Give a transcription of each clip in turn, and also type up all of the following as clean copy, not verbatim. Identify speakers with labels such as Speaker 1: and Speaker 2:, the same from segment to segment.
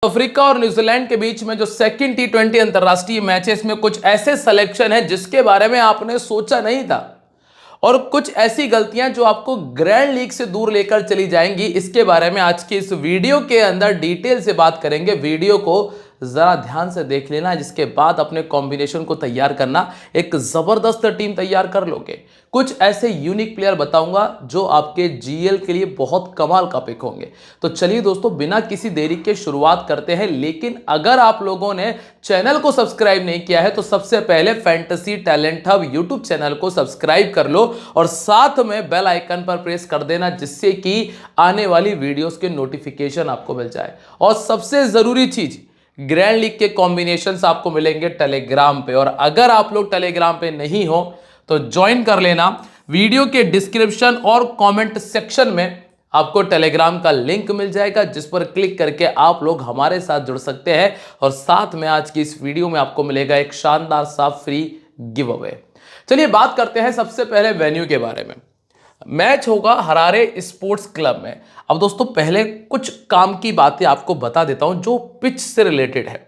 Speaker 1: Africa और New Zealand के बीच में जो सेकंड टी20 अंतरराष्ट्रीय मैच है, इसमें कुछ ऐसे सिलेक्शन है जिसके बारे में आपने सोचा नहीं था और कुछ ऐसी गलतियां जो आपको ग्रैंड लीग से दूर लेकर चली जाएंगी। इसके बारे में आज की इस वीडियो के अंदर डिटेल से बात करेंगे। वीडियो को जरा ध्यान से देख लेना, जिसके बाद अपने कॉम्बिनेशन को तैयार करना, एक जबरदस्त टीम तैयार कर लोगे। कुछ ऐसे यूनिक प्लेयर बताऊंगा जो आपके जीएल के लिए बहुत कमाल का पिक होंगे। तो चलिए दोस्तों, बिना किसी देरी के शुरुआत करते हैं। लेकिन अगर आप लोगों ने चैनल को सब्सक्राइब नहीं किया है तो सबसे पहले fantasy talent hub YouTube channel को सब्सक्राइब कर लो और साथ में बेल आइकन पर प्रेस कर देना, जिससे कि आने वाली वीडियोस के नोटिफिकेशन आपको मिल जाए। और सबसे जरूरी चीज, ग्रैंड लीग के कॉम्बिनेशंस आपको मिलेंगे टेलीग्राम पे। और अगर आप लोग टेलीग्राम पे नहीं हो तो ज्वाइन कर लेना। वीडियो के डिस्क्रिप्शन और कमेंट सेक्शन में आपको टेलीग्राम का लिंक मिल जाएगा, जिस पर क्लिक करके आप लोग हमारे साथ जुड़ सकते हैं। और साथ में आज की इस वीडियो में आपको मिलेगा एक शानदार सा फ्री गिव अवे। चलिए बात करते हैं सबसे पहले वेन्यू के बारे में। मैच होगा हरारे स्पोर्ट्स क्लब में। अब दोस्तों, पहले कुछ काम की बातें आपको बता देता हूं जो पिच से रिलेटेड है।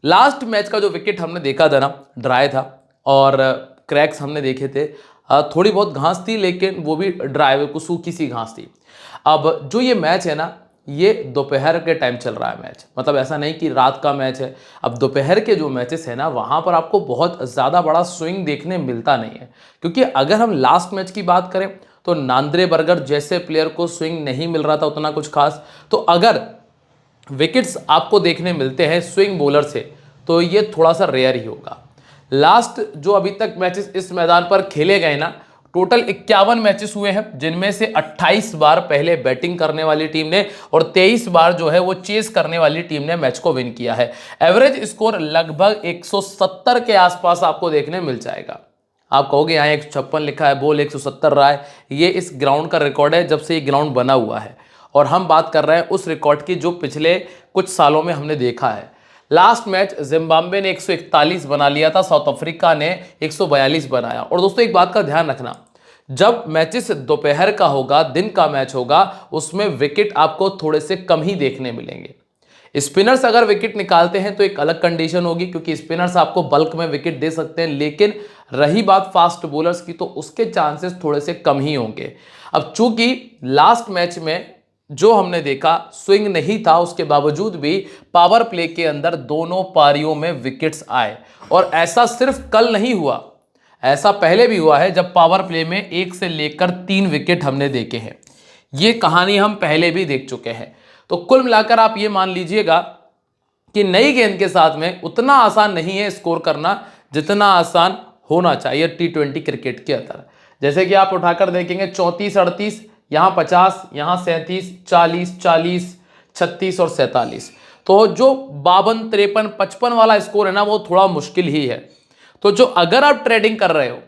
Speaker 1: लास्ट मैच का जो विकेट हमने देखा था ना, ड्राई था और क्रैक्स हमने देखे थे। थोड़ी बहुत घास थी, लेकिन वो भी ड्राई को सूखी सी घास थी। अब जो ये मैच है ना, ये दोपहर के टाइम चल रहा है मैच, मतलब ऐसा नहीं कि रात का मैच है। अब दोपहर के जो मैचेस है ना, वहां पर आपको बहुत ज़्यादा बड़ा स्विंग देखने मिलता नहीं है। क्योंकि अगर हम लास्ट मैच की बात करें तो नांद्रे बर्गर जैसे प्लेयर को स्विंग नहीं मिल रहा था उतना कुछ खास। तो अगर विकेट्स आपको देखने मिलते हैं स्विंग बॉलर से तो ये थोड़ा सा रेयर ही होगा। लास्ट जो अभी तक मैचेस इस मैदान पर खेले गए ना, टोटल 51 मैचेस हुए हैं, जिनमें से 28 बार पहले बैटिंग करने वाली टीम ने और 23 बार जो है वो चेस करने वाली टीम ने मैच को विन किया है। एवरेज स्कोर लगभग 170 के आसपास आपको देखने मिल जाएगा। आप कहोगे यहाँ 156 लिखा है, बॉल 170 रहा है। ये इस ग्राउंड का रिकॉर्ड है जब से ये ग्राउंड बना हुआ है, और हम बात कर रहे हैं उस रिकॉर्ड की जो पिछले कुछ सालों में हमने देखा है। लास्ट मैच जिम्बाब्वे ने 141 बना लिया था, साउथ अफ्रीका ने 142 बनाया। और दोस्तों एक बात का ध्यान रखना, जब मैचेस दोपहर का होगा, दिन का मैच होगा, उसमें विकेट आपको थोड़े से कम ही देखने मिलेंगे। स्पिनर्स अगर विकेट निकालते हैं तो एक अलग कंडीशन होगी, क्योंकि स्पिनर्स आपको बल्क में विकेट दे सकते हैं। लेकिन रही बात फास्ट बॉलर्स की, तो उसके चांसेस थोड़े से कम ही होंगे। अब चूंकि लास्ट मैच में जो हमने देखा स्विंग नहीं था, उसके बावजूद भी पावर प्ले के अंदर दोनों पारियों में विकेट्स आए। और ऐसा सिर्फ कल नहीं हुआ, ऐसा पहले भी हुआ है जब पावर प्ले में 1 से लेकर 3 विकेट हमने देखे हैं। ये कहानी हम पहले भी देख चुके हैं। तो कुल मिलाकर आप ये मान लीजिएगा कि नई गेंद के साथ में उतना आसान नहीं है स्कोर करना जितना आसान होना चाहिए टी20 क्रिकेट के अंदर। जैसे कि आप उठाकर देखेंगे 34, 38, यहाँ 50, यहाँ 37, 40, 40, 36 और 47। तो जो 52, 53, 55 वाला स्कोर है ना, वो थोड़ा मुश्किल ही है। तो जो अगर आप ट्रेडिंग कर रहे हो,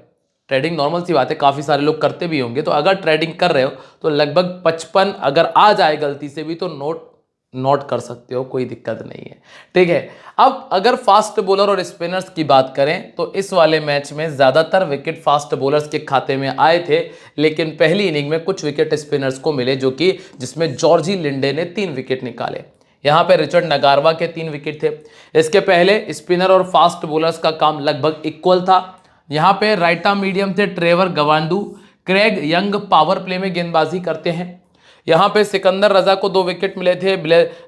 Speaker 1: ट्रेडिंग नॉर्मल सी बात है, काफ़ी सारे लोग करते भी होंगे, तो अगर ट्रेडिंग कर रहे हो तो लगभग 55 अगर आ जाए गलती से भी तो नोट कर सकते हो, कोई दिक्कत नहीं है। ठीक है। अब अगर फास्ट बॉलर और स्पिनर्स की बात करें तो इस वाले मैच में ज़्यादातर विकेट फास्ट बॉलर्स के खाते में आए थे, लेकिन पहली इनिंग में कुछ विकेट स्पिनर्स को मिले, जो कि जिसमें जॉर्जी लिंडे ने 3 विकेट निकाले। यहाँ पे रिचर्ड नगारवा के 3 विकेट थे। इसके पहले स्पिनर और फास्ट बॉलर्स का काम लगभग इक्वल था। यहाँ पे राइट आर्म मीडियम थे Trevor Gwandu, Craig Young power play में गेंदबाजी करते हैं। यहाँ पे सिकंदर रजा को 2 विकेट मिले थे।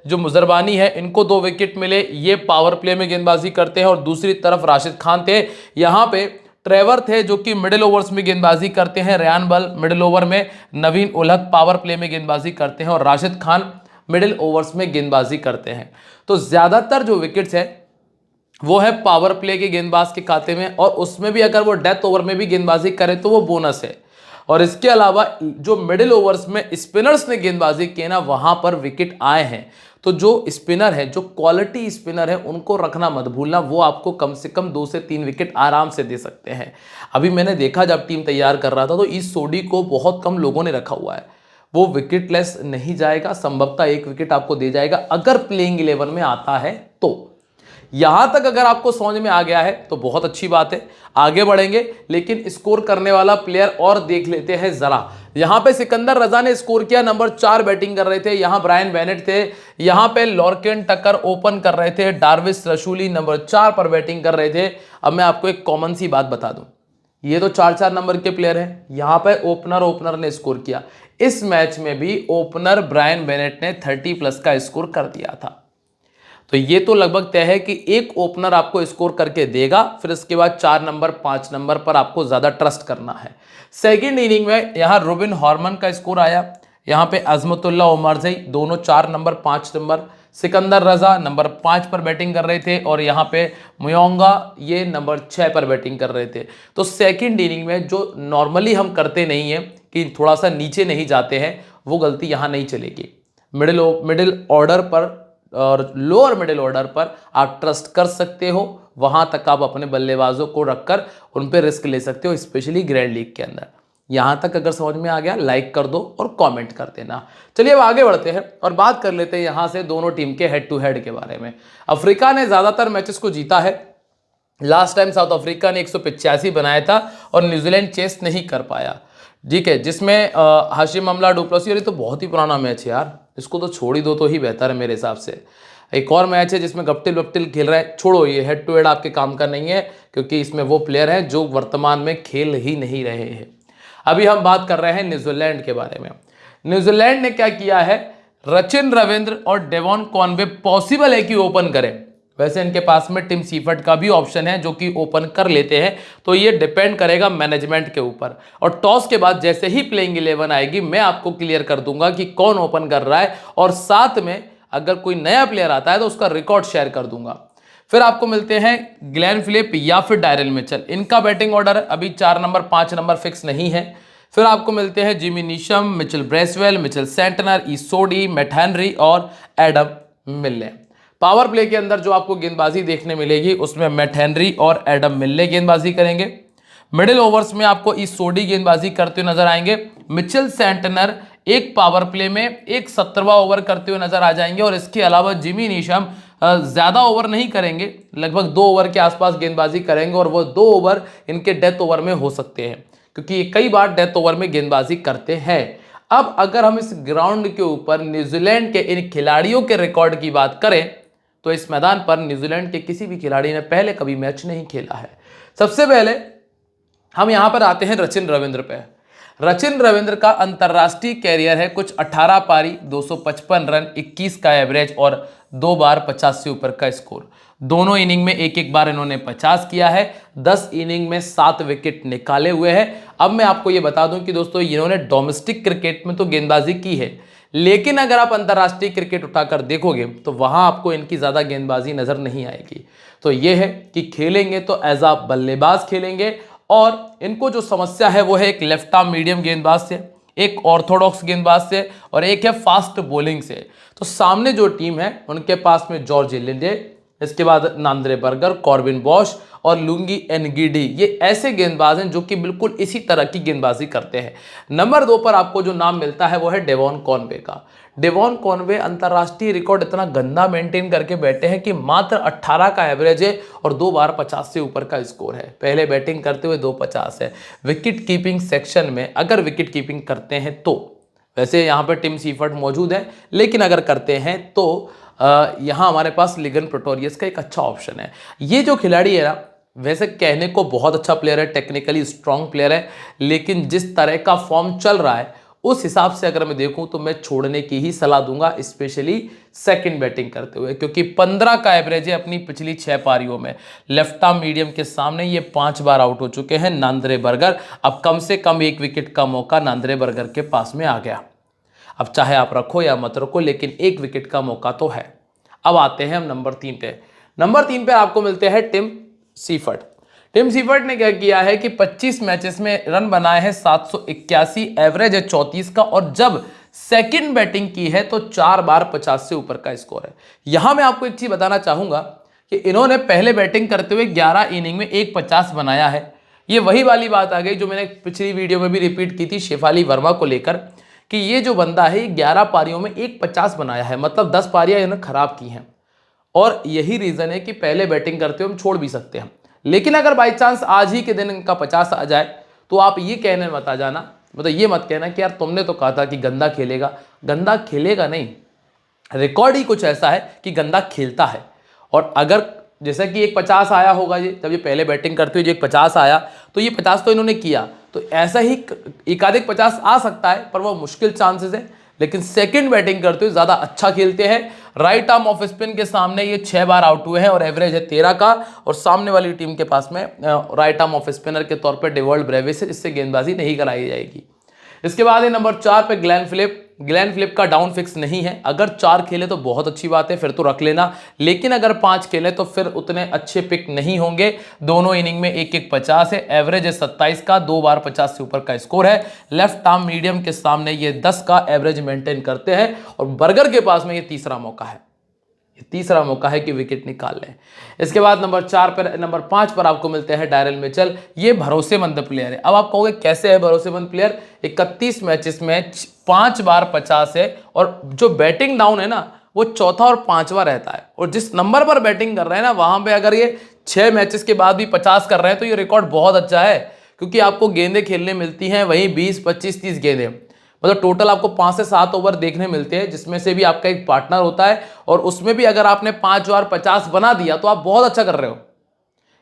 Speaker 1: जो मुजरबानी है, इनको 2 विकेट मिले, ये पावर प्ले में गेंदबाजी करते हैं। और दूसरी तरफ राशिद खान थे। यहाँ पे ट्रेवर थे जो कि मिडिल ओवर्स में गेंदबाजी करते हैं। रेयान बल मिडिल ओवर में, नवीन उलहक पावर प्ले में गेंदबाजी करते हैं और राशिद खान मिडिल ओवर्स में गेंदबाजी करते हैं। तो ज्यादातर जो विकेट्स है वो है पावर प्ले के गेंदबाज के खाते में, और उसमें भी अगर वो डेथ ओवर में भी गेंदबाजी करे तो वो बोनस है। और इसके अलावा जो मिडिल ओवर्स में स्पिनर्स ने गेंदबाजी की ना, वहां पर विकेट आए हैं। तो जो स्पिनर है, जो क्वालिटी स्पिनर है, उनको रखना मत भूलना, वो आपको कम से कम 2 से 3 विकेट आराम से दे सकते हैं। अभी मैंने देखा जब टीम तैयार कर रहा था तो इस सोडी को बहुत कम लोगों ने रखा हुआ है। वो विकेटलेस नहीं जाएगा, संभवतः 1 विकेट आपको दे जाएगा अगर प्लेइंग 11 में आता है तो। यहां तक अगर आपको समझ में आ गया है तो बहुत अच्छी बात है, आगे बढ़ेंगे। लेकिन स्कोर करने वाला प्लेयर और देख लेते हैं जरा। यहां पे सिकंदर रजा ने स्कोर किया, नंबर 4 बैटिंग कर रहे थे। यहां ब्रायन बेनेट थे, यहां पे लॉर्केन टकर ओपन कर रहे थे, डार्विस रसूली नंबर 4 पर बैटिंग कर रहे थे। अब मैं आपको एक कॉमन सी बात बता दूं, ये तो 4-4 नंबर के प्लेयर हैं। यहां पे ओपनर ने स्कोर किया। इस मैच में भी ओपनर ब्रायन बेनेट ने 30+ का स्कोर कर दिया था। तो ये तो लगभग तय है कि एक ओपनर आपको स्कोर करके देगा, फिर इसके बाद 4 नंबर 5 नंबर पर आपको ज्यादा ट्रस्ट करना है। सेकेंड इनिंग में यहां रुबिन हॉर्मन का स्कोर आया, यहां पे अजमतुल्ला उमरजई दोनों 4 नंबर 5 नंबर, सिकंदर रजा नंबर 5 पर बैटिंग कर रहे थे, और यहां पे मुयोंगा ये नंबर 6 पर बैटिंग कर रहे थे। तो सेकेंड इनिंग में जो नॉर्मली हम करते नहीं है कि थोड़ा सा नीचे नहीं जाते हैं, वो गलती यहां नहीं चलेगी। मिडिल ऑर्डर पर और लोअर मिडिल ऑर्डर पर आप ट्रस्ट कर सकते हो, वहां तक आप अपने बल्लेबाजों को रखकर उन पर रिस्क ले सकते हो, स्पेशली ग्रैंड लीग के अंदर। यहां तक अगर समझ में आ गया लाइक कर दो और कमेंट कर देना। चलिए अब आगे बढ़ते हैं और बात कर लेते हैं यहां से दोनों टीम के हेड टू हेड के बारे में। अफ्रीका ने ज्यादातर मैचेस को जीता है। लास्ट टाइम साउथ अफ्रीका ने 185 बनाया था और न्यूजीलैंड चेस नहीं कर पाया, ठीक है, जिसमें हाशिम अमला डुप्लेसी, ये तो बहुत ही पुराना मैच है यार, इसको तो छोड़ ही दो तो ही बेहतर है मेरे हिसाब से। एक और मैच है जिसमें गप्टिल वप्टिल खेल रहा है, छोड़ो, ये हेड टू हेड आपके काम का नहीं है, क्योंकि इसमें वो प्लेयर हैं जो वर्तमान में खेल ही नहीं रहे हैं। अभी हम बात कर रहे हैं न्यूजीलैंड के बारे में। न्यूजीलैंड ने क्या किया है, रचिन रविंद्र और डेवॉन कॉनवे पॉसिबल है कि ओपन करें। वैसे इनके पास में टिम सीफर्ट का भी ऑप्शन है जो कि ओपन कर लेते हैं, तो ये डिपेंड करेगा मैनेजमेंट के ऊपर। और टॉस के बाद जैसे ही प्लेइंग 11 आएगी मैं आपको क्लियर कर दूंगा कि कौन ओपन कर रहा है, और साथ में अगर कोई नया प्लेयर आता है तो उसका रिकॉर्ड शेयर कर दूंगा। फिर आपको मिलते हैं ग्लेन फिलिप या फिर डायरेल मिचेल, इनका बैटिंग ऑर्डर अभी 4 नंबर 5 नंबर फिक्स नहीं है। फिर आपको मिलते हैं Jimmy Neesham, Mitchell Bracewell, Mitchell Santner, Ish Sodhi, Matt Henry और एडम मिल्ले। पावर प्ले के अंदर जो आपको गेंदबाजी देखने मिलेगी उसमें मैट हेनरी और एडम मिल्ले गेंदबाजी करेंगे। मिडिल ओवर्स में आपको ईसोडी गेंदबाजी करते हुए नजर आएंगे। मिचेल सेंटनर एक पावर प्ले में एक 17वां ओवर करते हुए नजर आ जाएंगे, और इसके अलावा जिमी नीशम ज्यादा ओवर नहीं करेंगे, लगभग 2 ओवर के आसपास गेंदबाजी करेंगे, और वो 2 ओवर इनके डेथ ओवर में हो सकते हैं, क्योंकि ये कई बार डेथ ओवर में गेंदबाजी करते हैं। अब अगर हम इस ग्राउंड के ऊपर न्यूजीलैंड के इन खिलाड़ियों के रिकॉर्ड की बात करें तो इस मैदान पर न्यूजीलैंड के किसी भी खिलाड़ी ने पहले कभी मैच नहीं खेला है। सबसे पहले हम यहां पर आते हैं रचिन रविंद्र पे। रचिन रविंद्र का अंतर्राष्ट्रीय कैरियर है कुछ 18 पारी, 255 रन, 21 का एवरेज और 2 बार 50 से ऊपर का स्कोर। दोनों इनिंग में एक बार इन्होंने 50 किया है। 10 इनिंग में 7 विकेट निकाले हुए हैं। अब मैं आपको यह बता दूं कि दोस्तों इन्होंने डोमेस्टिक क्रिकेट में तो गेंदबाजी की है, लेकिन अगर आप अंतर्राष्ट्रीय क्रिकेट उठाकर देखोगे तो वहां आपको इनकी ज्यादा गेंदबाजी नजर नहीं आएगी। तो यह है कि खेलेंगे तो एज अ बल्लेबाज खेलेंगे, और इनको जो समस्या है वो है एक लेफ्ट आर्म मीडियम गेंदबाज से, एक ऑर्थोडॉक्स गेंदबाज से, और एक है फास्ट बॉलिंग से। तो सामने जो टीम है उनके पास में जॉर्ज लिंडे, इसके बाद नांद्रे बर्गर, कॉर्बिन बॉश और लुंगी एनगिडी, ये ऐसे गेंदबाज हैं जो कि बिल्कुल इसी तरह की गेंदबाजी करते हैं। नंबर 2 पर आपको जो नाम मिलता है वो है डेवॉन कॉनवे का। डेवॉन कॉनवे अंतर्राष्ट्रीय रिकॉर्ड इतना गंदा मेंटेन करके बैठे हैं कि मात्र 18 का एवरेज है और 2 बार 50 से ऊपर का स्कोर है। पहले बैटिंग करते हुए 250 है। विकेट कीपिंग सेक्शन में अगर विकेट कीपिंग करते हैं तो, वैसे यहाँ पर टिम सीफर्ट मौजूद है, लेकिन अगर करते हैं तो यहाँ हमारे पास लिगन प्रेटोरियस का एक अच्छा ऑप्शन है। ये जो खिलाड़ी है ना, वैसे कहने को बहुत अच्छा प्लेयर है, टेक्निकली स्ट्रांग प्लेयर है, लेकिन जिस तरह का फॉर्म चल रहा है उस हिसाब से अगर मैं देखूं तो मैं छोड़ने की ही सलाह दूंगा, स्पेशली सेकंड बैटिंग करते हुए, क्योंकि 15 का एवरेज है अपनी पिछली 6 पारियों में। लेफ्ट आर्म मीडियम के सामने ये 5 बार आउट हो चुके हैं नांद्रे बर्गर। अब कम से कम 1 विकेट का मौका नांद्रे बर्गर के पास में आ गया। अब चाहे आप रखो या मत रखो, लेकिन 1 विकेट का मौका तो है। अब आते हैं हम नंबर 3 पे। नंबर 3 पे आपको मिलते हैं टिम सीफर्ट। टिम सीफर्ट ने क्या किया है कि 25 मैचेस में रन बनाए हैं 781, एवरेज है 34 का, और जब सेकंड बैटिंग की है तो 4 बार 50 से ऊपर का स्कोर है। यहां मैं आपको एक चीज बताना चाहूंगा कि इन्होंने पहले बैटिंग करते हुए 11 इनिंग में 150 बनाया है। ये वही वाली बात आ गई जो मैंने पिछली वीडियो में भी रिपीट की थी शेफाली वर्मा को लेकर, कि ये जो बंदा है 11 पारियों में 150 बनाया है, मतलब 10 पारियां इन्होंने खराब की हैं। और यही रीजन है कि पहले बैटिंग करते हुए हम छोड़ भी सकते हैं। लेकिन अगर बाई चांस आज ही के दिन इनका 50 आ जाए तो आप ये कहने मत आ जाना, मतलब ये मत कहना कि यार तुमने तो कहा था कि गंदा खेलेगा। गंदा खेलेगा नहीं, रिकॉर्ड ही कुछ ऐसा है कि गंदा खेलता है। और अगर जैसा कि एक 50 आया होगा, ये जब ये पहले बैटिंग करते हुए जो एक 50 आया, तो ये 50 तो इन्होंने किया, तो ऐसा ही एकाधिक 50 आ सकता है, पर वो मुश्किल चांसेस है। लेकिन सेकंड बैटिंग करते हुए ज़्यादा अच्छा खेलते हैं। राइट आर्म ऑफ स्पिन के सामने ये 6 बार आउट हुए हैं और एवरेज है 13 का। और सामने वाली टीम के पास में राइट आर्म ऑफ स्पिनर के तौर पर डेवॉल्ड ब्रेविस है, इससे गेंदबाजी नहीं कराई जाएगी। इसके बाद है नंबर 4 पे ग्लेन फिलिप। ग्लेन फिलिप का डाउन फिक्स नहीं है, अगर 4 खेले तो बहुत अच्छी बात है, फिर तो रख लेना। लेकिन अगर 5 खेले तो फिर उतने अच्छे पिक नहीं होंगे। दोनों इनिंग में एक 50 है, एवरेज है 27 का, 2 बार 50 से ऊपर का स्कोर है। लेफ्ट आर्म मीडियम के सामने ये 10 का एवरेज मेंटेन करते हैं। और बर्गर के पास में ये तीसरा मौका है, तीसरा मौका है कि विकेट निकाल लें। इसके बाद नंबर 5 पर आपको मिलते हैं डायरल मिचेल। ये भरोसेमंद प्लेयर है। अब आप कहोगे कैसे है भरोसेमंद प्लेयर? 31 मैचेस में 5 बार 50 है, और जो बैटिंग डाउन है ना वो चौथा और पांचवा रहता है। और जिस नंबर पर बैटिंग कर रहे हैं ना, वहां पे अगर ये 6 मैचेस के बाद भी 50 कर रहे हैं तो ये रिकॉर्ड बहुत अच्छा है, क्योंकि आपको गेंदें खेलने मिलती हैं वहीं 20, 25, 30 गेंदें, मतलब टोटल आपको 5 से 7 ओवर देखने मिलते हैं, जिसमें से भी आपका एक पार्टनर होता है। और उसमें भी अगर आपने 5 बार 50 बना दिया तो आप बहुत अच्छा कर रहे हो।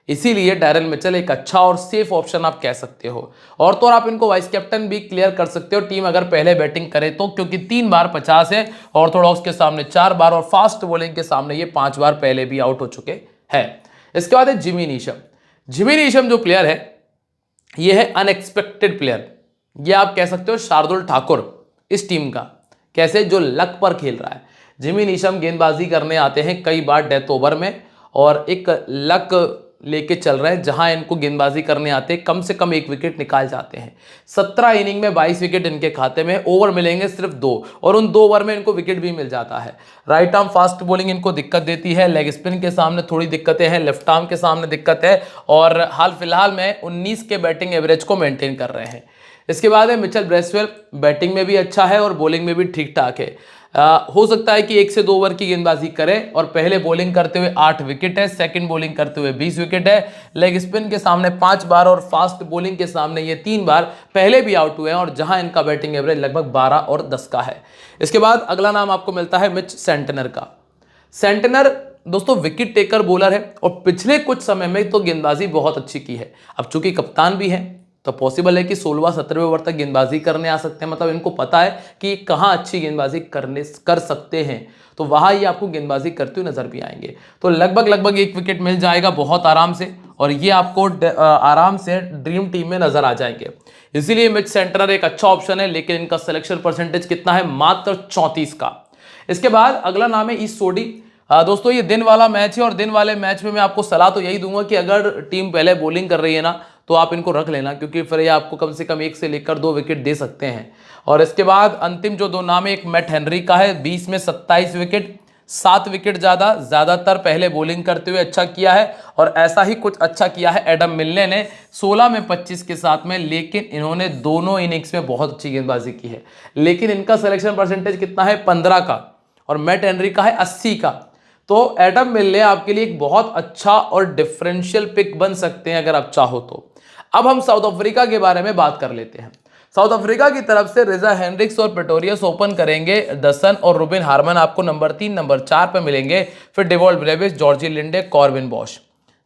Speaker 1: इसीलिए डैरेल मिचेल एक अच्छा और सेफ ऑप्शन आप कह सकते हो। और तो और आप इनको वाइस कैप्टन भी क्लियर कर सकते हो, टीम अगर पहले बैटिंग करे तो, क्योंकि 3 बार 50 है, ऑर्थोडॉक्स के सामने 4 बार और फास्ट बॉलिंग के सामने ये 5 बार पहले भी आउट हो चुके हैं। इसके बाद है जिमी नीशम। जिमी नीशम जो प्लेयर है ये है अनएक्सपेक्टेड प्लेयर, ये आप कह सकते हो शार्दुल ठाकुर इस टीम का। कैसे? जो लक पर खेल रहा है। जिमी नीशम गेंदबाजी करने आते हैं कई बार डेथ ओवर में, और एक लक लेके चल रहे हैं, जहां इनको गेंदबाजी करने आते हैं कम से कम 1 विकेट निकाल जाते हैं। 17 इनिंग में 22 विकेट इनके खाते में, ओवर मिलेंगे सिर्फ 2, और उन 2 ओवर में इनको विकेट भी मिल जाता है। राइट आर्म फास्ट बॉलिंग इनको दिक्कत देती है, लेग स्पिन के सामने थोड़ी दिक्कतें हैं, लेफ्ट आर्म के सामने दिक्कत है, और हाल फिलहाल में 19 के बैटिंग एवरेज को मेंटेन कर रहे हैं। इसके बाद है मिचेल ब्रेसवेल। बैटिंग में भी अच्छा है और बॉलिंग में भी ठीक ठाक है। हो सकता है कि 1 से 2 ओवर की गेंदबाजी करे, और पहले बॉलिंग करते हुए 8 विकेट है, सेकंड बॉलिंग करते हुए 20 विकेट है, लेग स्पिन के सामने 5 बार और फास्ट बॉलिंग के सामने ये 3 बार पहले भी आउट हुए हैं, और जहां इनका बैटिंग एवरेज लगभग 12 और 10 का है। इसके बाद अगला नाम आपको मिलता है मिच सेंटनर का। सेंटनर दोस्तों विकेट टेकर बॉलर है, और पिछले कुछ समय में तो गेंदबाजी बहुत अच्छी की है। अब चूंकि कप्तान भी है तो पॉसिबल है कि 16वें-17वें ओवर तक गेंदबाजी करने आ सकते हैं, मतलब इनको पता है कि कहां अच्छी गेंदबाजी कर सकते हैं, तो वहां ये आपको गेंदबाजी करते हुए नजर भी आएंगे। तो लगभग 1 विकेट मिल जाएगा बहुत आराम से, और ये आपको आराम से ड्रीम टीम में नजर आ जाएंगे। इसीलिए मिच सेंटनर एक अच्छा ऑप्शन है, लेकिन इनका सिलेक्शन परसेंटेज कितना है? मात्र 34 का। इसके बाद अगला नाम है ईस्ट सोडी। दोस्तों ये दिन वाला मैच है, और दिन वाले मैच में मैं आपको सलाह तो यही दूंगा कि अगर टीम पहले बॉलिंग कर रही है ना, तो आप इनको रख लेना, क्योंकि फिर ये आपको कम से कम 1 से लेकर 2 विकेट दे सकते हैं। और इसके बाद अंतिम जो 2 नाम है, एक मैट हेनरी का है, 20 में 27 विकेट, 7 विकेट ज्यादातर पहले बॉलिंग करते हुए अच्छा किया है, और ऐसा ही कुछ अच्छा किया है एडम मिलने ने 16 में 25 के साथ में। लेकिन इन्होंने दोनों इनिंग्स में बहुत अच्छी गेंदबाजी की है, लेकिन इनका सिलेक्शन परसेंटेज कितना है? 15 का, और मैट हेनरी का है 80 का। तो एडम मिलने आपके लिए एक बहुत अच्छा और डिफरेंशियल पिक बन सकते हैं अगर आप चाहो तो। अब हम साउथ अफ्रीका के बारे में बात कर लेते हैं। साउथ अफ्रीका की तरफ से रिजा हेनरिक्स और प्रेटोरियस ओपन करेंगे। दसन और रुबिन हार्मन आपको नंबर 3, नंबर 4 पर मिलेंगे। फिर Dewald Brevis, George Linde, Corbin Bosch.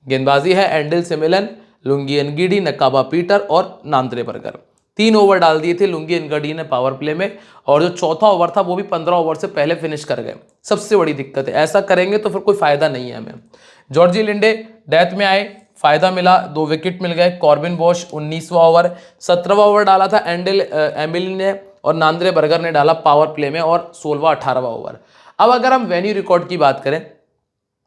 Speaker 1: गेंदबाजी है Andile Simelane, Lungi Ngidi, Nqaba Peter और नांद्रे बर्गर। 3 ओवर डाल दिए थे लुंगी एनगिडी ने पावर प्ले में, और जो चौथा ओवर था वो भी 15 ओवर से पहले फिनिश कर गए। सबसे बड़ी दिक्कत है, ऐसा करेंगे तो फिर कोई फायदा नहीं है हमें। जॉर्जी लिंडे डेथ में आए, फायदा मिला, 2 विकेट मिल गए। कॉर्बिन बॉश 19वां ओवर, 17वां ओवर डाला था एंडिल एमिल ने, और नांद्रे बर्गर ने डाला पावर प्ले में, और 16वां 18वां ओवर। अब अगर हम वेन्यू रिकॉर्ड की बात करें,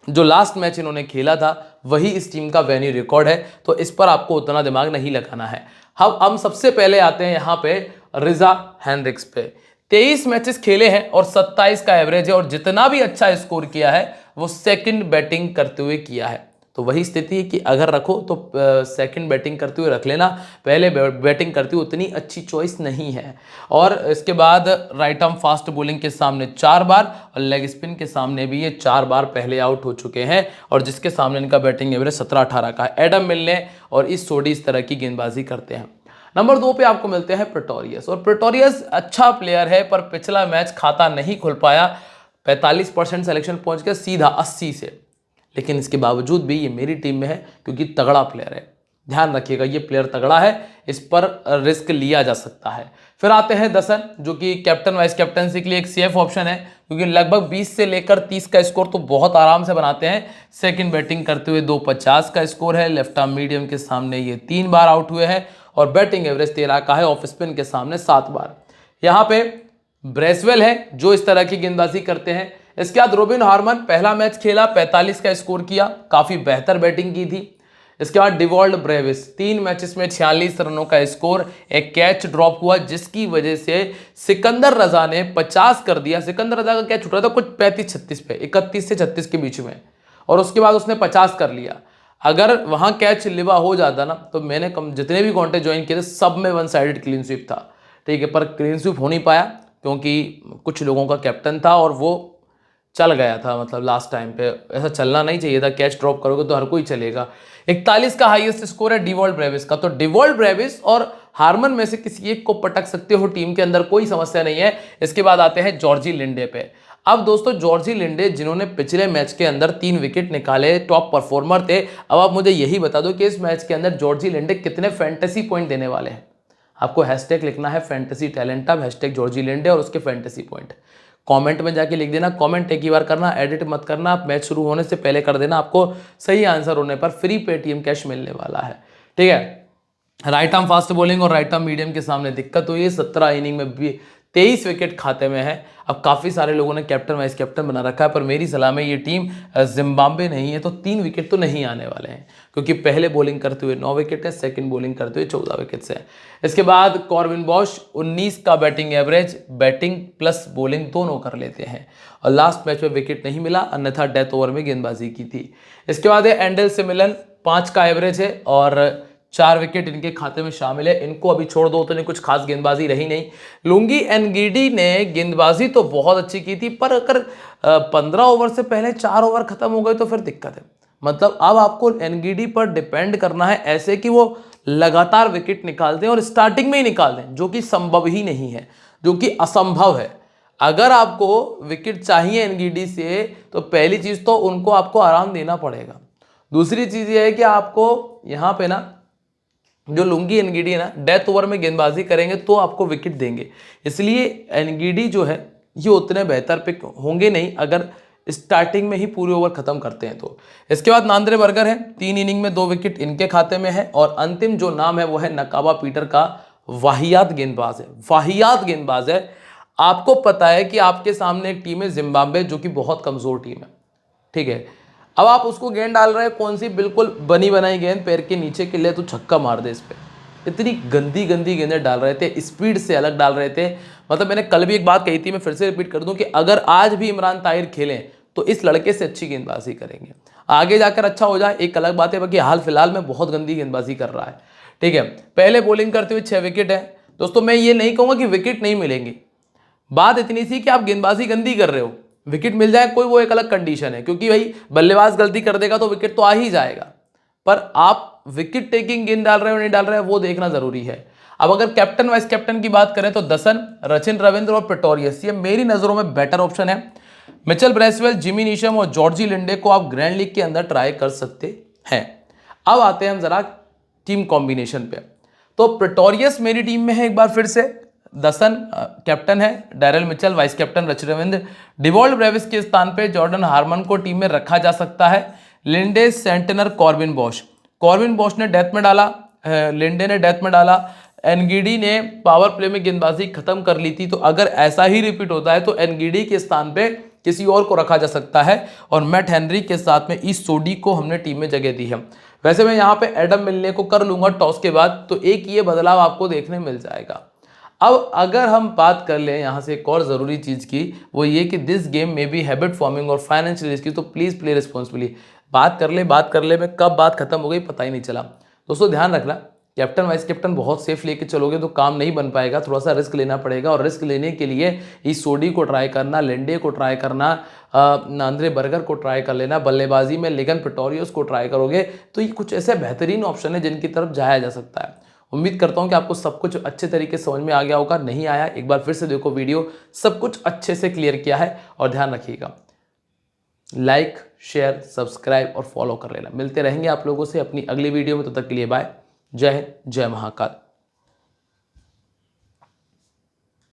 Speaker 1: जो लास्ट मैच इन्होंने खेला था वही इस टीम का वेन्यू रिकॉर्ड है, तो इस पर आपको उतना दिमाग नहीं लगाना है। हम सबसे पहले आते हैं यहाँ पे रिजा हेनरिक्स पे। 23 मैचेस खेले हैं और 27 का एवरेज है, और जितना भी अच्छा स्कोर किया है वो सेकंड बैटिंग करते हुए किया है। तो वही स्थिति है कि अगर रखो तो सेकंड बैटिंग करते हुए रख लेना, पहले बैटिंग करते हुए उतनी अच्छी चॉइस नहीं है। और इसके बाद राइट आर्म फास्ट बॉलिंग के सामने 4 बार और लेग स्पिन के सामने भी ये 4 बार पहले आउट हो चुके हैं, और जिसके सामने इनका बैटिंग एवरेज 17-18 का है। एडम मिलने और इस सोडी इस तरह की गेंदबाजी करते हैं। नंबर 2 पे आपको मिलते हैं प्रेटोरियस, और प्रेटोरियस अच्छा प्लेयर है पर पिछला मैच खाता नहीं खुल पाया, 45% सिलेक्शन पहुंच गया सीधा 80 से, लेकिन इसके बावजूद भी ये मेरी टीम में है क्योंकि तगड़ा प्लेयर है। ध्यान रखिएगा ये प्लेयर तगड़ा है, इस पर रिस्क लिया जा सकता है। फिर आते हैं दसन, जो कि कैप्टन वाइस कैप्टनसी के लिए एक सेफ ऑप्शन है, क्योंकि लगभग 20 से लेकर 30 का स्कोर तो बहुत आराम से बनाते हैं। सेकंड बैटिंग करते हुए 250 का स्कोर है, लेफ्ट आर्म मीडियम के सामने ये 3 बार आउट हुए हैं, और बैटिंग एवरेज 13 का है, ऑफ स्पिन के सामने 7 बार। यहाँ पे ब्रेसवेल है जो इस तरह की गेंदबाजी करते हैं। इसके बाद रोबिन हार्मन पहला मैच खेला, 45 का स्कोर किया, काफी बेहतर बैटिंग की थी। इसके बाद डिवॉल्ड ब्रेविस 3 मैचेस में 46 रनों का स्कोर, एक कैच ड्रॉप हुआ जिसकी वजह से सिकंदर रजा ने 50 कर दिया। सिकंदर रजा का कैच छूट रहा था कुछ 35-36 पे, 31 से 36 के बीच में, और उसके बाद उसने 50 कर लिया। अगर वहां कैच लिवा हो जाता ना तो मैंने जितने भी कॉन्टेस्ट ज्वाइन किए थे सब में 1 साइडेड क्लीन स्वीप था, ठीक है, पर क्लीन स्वीप हो नहीं पाया क्योंकि कुछ लोगों का कैप्टन था और वो चल गया था, मतलब लास्ट टाइम पे ऐसा चलना नहीं चाहिए था। कैच ड्रॉप करोगे तो हर कोई चलेगा। 41 का हाईएस्ट स्कोर है डिवॉल्ड ब्रेविस का, तो डिवॉल्ड ब्रेविस और हार्मन में से किसी एक को पटक सकते हो टीम के अंदर, कोई समस्या नहीं है। इसके बाद आते हैं जॉर्जी लिंडे पे। अब दोस्तों जॉर्जी लिंडे जिन्होंने पिछले मैच के अंदर 3 विकेट निकाले, टॉप परफॉर्मर थे। अब आप मुझे यही बता दो कि इस मैच के अंदर जॉर्जी लिंडे कितने फैंटेसी पॉइंट देने वाले हैं। आपको हैशटैग लिखना है फैंटेसी टैलेंट, अब हैशटैग जॉर्जी लिंडे और उसके फैंटेसी पॉइंट कमेंट में जाके लिख देना। कमेंट एक ही बार करना, एडिट मत करना, आप मैच शुरू होने से पहले कर देना। आपको सही आंसर होने पर फ्री पेटीएम कैश मिलने वाला है, ठीक है। राइट आर्म फास्ट बॉलिंग और राइट आर्म मीडियम के सामने दिक्कत हुई है, 17 इनिंग में भी 23 विकेट खाते में है। अब काफ़ी सारे लोगों ने कैप्टन वाइस कैप्टन बना रखा है, पर मेरी सलाह में ये टीम जिम्बाब्वे नहीं है तो 3 विकेट तो नहीं आने वाले हैं, क्योंकि पहले बॉलिंग करते हुए 9 विकेट है, सेकंड बॉलिंग करते हुए 14 विकेट है। इसके बाद कॉर्विन बॉश 19 का batting average, batting plus bowling दोनों कर लेते हैं, और लास्ट मैच में विकेट नहीं मिला, अन्यथा डेथ ओवर में गेंदबाजी की थी। इसके बाद है एंडल सिमिलन, 5 का एवरेज है और 4 विकेट इनके खाते में शामिल है। इनको अभी छोड़ दो तो नहीं, कुछ खास गेंदबाजी रही नहीं। लुंगी एनगीडी ने गेंदबाजी तो बहुत अच्छी की थी, पर अगर 15 ओवर से पहले 4 ओवर खत्म हो गए तो फिर दिक्कत है। मतलब अब आपको एनगीडी पर डिपेंड करना है ऐसे कि वो लगातार विकेट निकाल दें और स्टार्टिंग में ही निकाल दें, जो कि संभव ही नहीं है, जो कि असंभव है। अगर आपको विकेट चाहिए एनगीडी से तो पहली चीज तो उनको आपको आराम देना पड़ेगा। दूसरी चीज ये है कि आपको यहाँ पे ना जो लुंगी एनगीडी है ना, डेथ ओवर में गेंदबाजी करेंगे तो आपको विकेट देंगे, इसलिए एनगीडी जो है ये उतने बेहतर पिक होंगे नहीं अगर स्टार्टिंग में ही पूरे ओवर खत्म करते हैं तो। इसके बाद नांद्रे बर्गर है, 3 इनिंग में 2 विकेट इनके खाते में है, और अंतिम जो नाम है वो है नकाबा पीटर का। वाहियात गेंदबाज है, वाहियात गेंदबाज है। आपको पता है कि आपके सामने एक टीम है जिम्बाब्वे जो कि बहुत कमजोर टीम है, ठीक है। अब आप उसको गेंद डाल रहे हैं, कौन सी बिल्कुल बनी बनाई गेंद पैर के नीचे के लिए तो छक्का मार दे इस पर। इतनी गंदी गंदी गेंदें डाल रहे थे, स्पीड से अलग डाल रहे थे। मतलब मैंने कल भी एक बात कही थी, मैं फिर से रिपीट कर दूं कि अगर आज भी इमरान ताहिर खेलें तो इस लड़के से अच्छी गेंदबाजी करेंगे। आगे जाकर अच्छा हो जाए एक अलग बात है, बाकी हाल फिलहाल में बहुत गंदी गेंदबाजी कर रहा है, ठीक है। पहले बॉलिंग करते हुए 6 विकेट है। दोस्तों मैं ये नहीं कहूँगा कि विकेट नहीं मिलेंगे, बात इतनी सी कि आप गेंदबाजी गंदी कर रहे हो, विकेट मिल जाए कोई वो एक अलग कंडीशन है, क्योंकि भाई बल्लेबाज गलती कर देगा तो विकेट तो आ ही जाएगा, पर आप विकेट टेकिंग गेंद डाल रहे हो नहीं डाल रहे हो वो देखना जरूरी है। अब अगर कैप्टन वाइस कैप्टन की बात करें तो दसन, रचिन रविंद्र और प्रेटोरियस ये मेरी नजरों में बेटर ऑप्शन है। मिचेल ब्रेसवेल, जिमी नीशम और जॉर्जी लिंडे को आप ग्रैंड लीग के अंदर ट्राई कर सकते हैं। अब आते हैं हम जरा टीम कॉम्बिनेशन पे, तो प्रेटोरियस मेरी टीम में है एक बार फिर से, दसन कैप्टन है, Daryl Mitchell vice captain, Rachin Ravindra, Dewald Brevis के स्थान पे जॉर्डन हार्मन को टीम में रखा जा सकता है। लिंडे, सेंटनर, कॉर्विन बॉश, कॉर्विन बॉश ने डेथ में डाला, लिंडे ने डेथ में डाला, एनगीडी ने पावर प्ले में गेंदबाजी खत्म कर ली थी, तो अगर ऐसा ही रिपीट होता है तो एनगीडी के स्थान पे किसी और को रखा जा सकता है, और मैट हेनरी के साथ में इस सोडी को हमने टीम में जगह दी है। वैसे मैं यहाँ पे एडम मिलने को कर लूंगा टॉस के बाद, तो एक ये बदलाव आपको देखने मिल जाएगा। अब अगर हम बात कर लें यहाँ से एक और ज़रूरी चीज़ की, वो ये कि दिस गेम में बी हैबिट फॉर्मिंग और फाइनेंशियल रिस्की, तो प्लीज़ प्ले रिस्पॉन्सिबली। बात कर ले में कब बात खत्म हो गई पता ही नहीं चला। दोस्तों ध्यान रखना, कैप्टन वाइस कैप्टन बहुत सेफ लेके चलोगे तो काम नहीं बन पाएगा, थोड़ा सा रिस्क लेना पड़ेगा, और रिस्क लेने के लिए इस सोडी को ट्राई करना, लेंडे को ट्राई करना, आंद्रे बर्गर को ट्राई कर लेना, बल्लेबाजी में लिगन प्रेटोरियस को ट्राई करोगे तो ये कुछ ऐसे बेहतरीन ऑप्शन है जिनकी तरफ जाया जा सकता है। उम्मीद करता हूं कि आपको सब कुछ अच्छे तरीके से समझ में आ गया होगा। नहीं आया एक बार फिर से देखो वीडियो, सब कुछ अच्छे से क्लियर किया है। और ध्यान रखिएगा, लाइक शेयर सब्सक्राइब और फॉलो कर लेना। मिलते रहेंगे आप लोगों से अपनी अगली वीडियो में, तब तक के लिए बाय। जय हिंद, जय महाकाल।